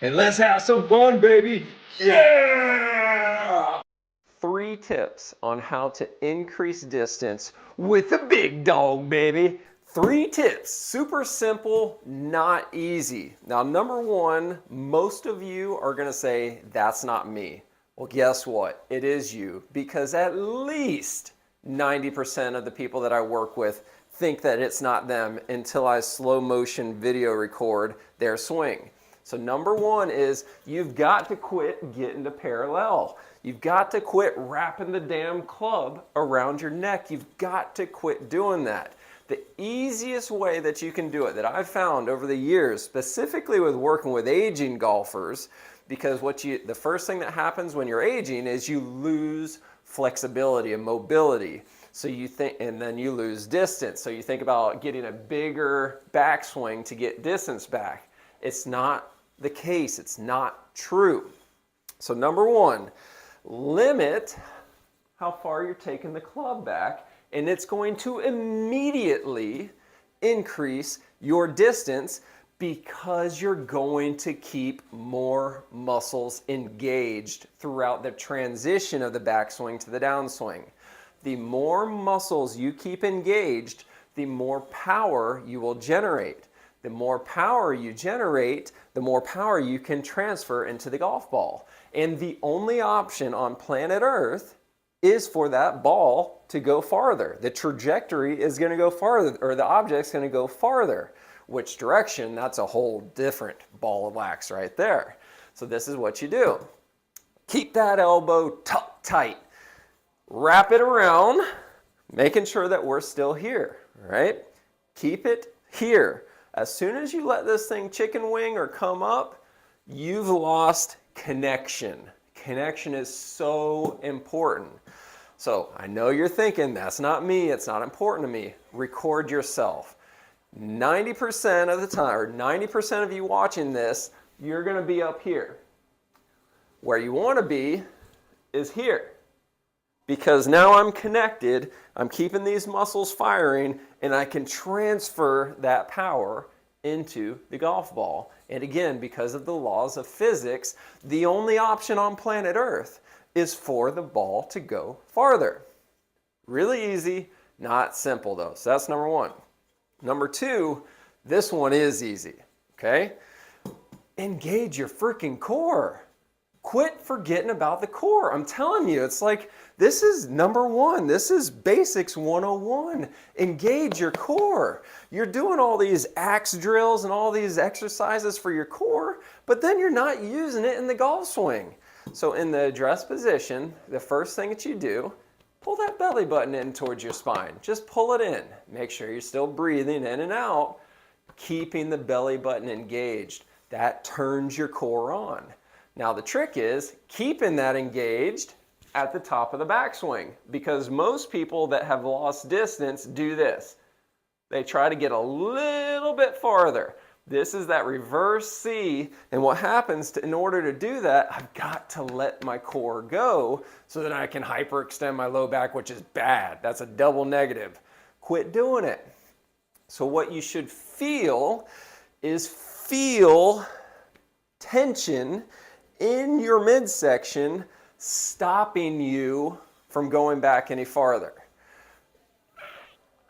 and let's have some fun, baby. Yeah! 3 tips on how to increase distance with a big dog, baby. 3 tips, super simple, not easy. Now, number one, most of you are gonna say, that's not me. Well, guess what? It is you, because at least 90% of the people that I work with think that it's not them until I slow motion video record their swing. So number one is you've got to quit getting to parallel. You've got to quit wrapping the damn club around your neck. You've got to quit doing that. The easiest way that you can do it that I've found over the years, specifically with working with aging golfers, because the first thing that happens when you're aging is you lose flexibility and mobility. So you think, and then you lose distance. So you think about getting a bigger backswing to get distance back. It's not the case. It's not true. So number one, limit how far you're taking the club back, and it's going to immediately increase your distance because you're going to keep more muscles engaged throughout the transition of the backswing to the downswing. The more muscles you keep engaged, the more power you will generate. The more power you generate, the more power you can transfer into the golf ball. And the only option on planet Earth is for that ball to go farther. The trajectory is going to go farther, or the object's going to go farther. Which direction? That's a whole different ball of wax right there. So this is what you do. Keep that elbow tucked tight. Wrap it around, making sure that we're still here, right? Keep it here. As soon as you let this thing chicken wing or come up, you've lost connection. Connection is so important. So I know you're thinking, that's not me, it's not important to me. Record yourself. 90% of the time, or 90% of you watching this, you're gonna be up here. Where you wanna be is here. Because now I'm connected, I'm keeping these muscles firing, and I can transfer that power into the golf ball. And again, because of the laws of physics, the only option on planet Earth is for the ball to go farther. Really easy, not simple though. So that's number one. Number two, this one is easy, okay? Engage your freaking core. Quit forgetting about the core. I'm telling you, it's like, this is number one. This is basics 101. Engage your core. You're doing all these axe drills and all these exercises for your core, but then you're not using it in the golf swing. So in the address position, the first thing that you do, pull that belly button in towards your spine. Just pull it in. Make sure you're still breathing in and out, keeping the belly button engaged. That turns your core on. Now the trick is keeping that engaged at the top of the backswing, because most people that have lost distance do this. They try to get a little bit farther. This is that reverse C, and what happens in order to do that, I've got to let my core go so that I can hyperextend my low back, which is bad. That's a double negative. Quit doing it. So what you should feel is tension in your midsection stopping you from going back any farther.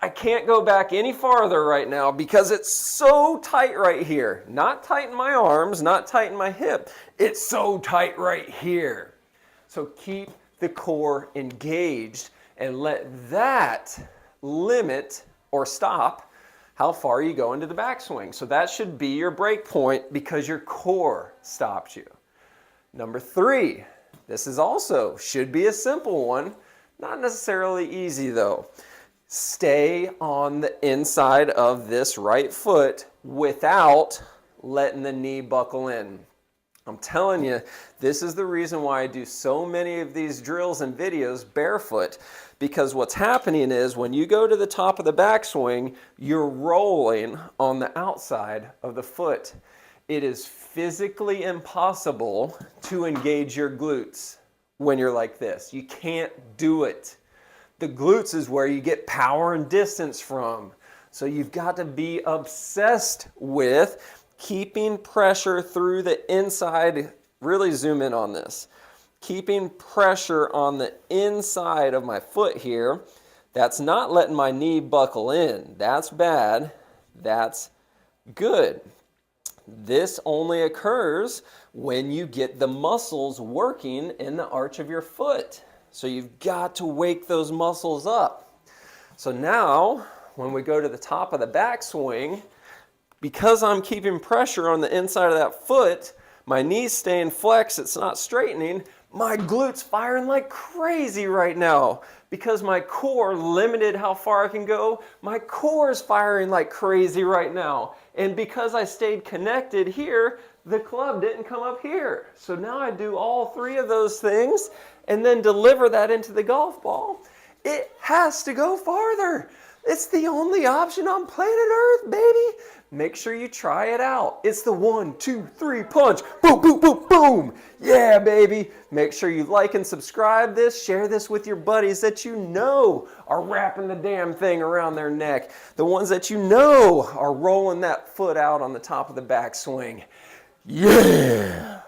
I can't go back any farther right now because it's so tight right here. Not tight in my arms, not tight in my hip. It's so tight right here. So keep the core engaged and let that limit or stop how far you go into the backswing. So that should be your break point because your core stops you. Number three, this is also should be a simple one, not necessarily easy though. Stay on the inside of this right foot without letting the knee buckle in. I'm telling you, this is the reason why I do so many of these drills and videos barefoot, because what's happening is when you go to the top of the backswing, you're rolling on the outside of the foot. It is physically impossible to engage your glutes when you're like this. You can't do it. The glutes is where you get power and distance from. So you've got to be obsessed with keeping pressure through the inside. Really zoom in on this. Keeping pressure on the inside of my foot here. That's not letting my knee buckle in. That's bad. That's good. This only occurs when you get the muscles working in the arch of your foot. So you've got to wake those muscles up. So now, when we go to the top of the backswing, because I'm keeping pressure on the inside of that foot, my knee's staying flexed, it's not straightening, my glutes firing like crazy right now. Because my core limited how far I can go, my core is firing like crazy right now. And because I stayed connected here, the club didn't come up here. So now I do all three of those things and then deliver that into the golf ball. It has to go farther. It's the only option on planet Earth, baby. Make sure you try it out. It's the 1, 2, 3 punch. Boom, boom, boom, boom. Yeah, baby. Make sure you like and subscribe this. Share this with your buddies that you know are wrapping the damn thing around their neck. The ones that you know are rolling that foot out on the top of the backswing. Yeah.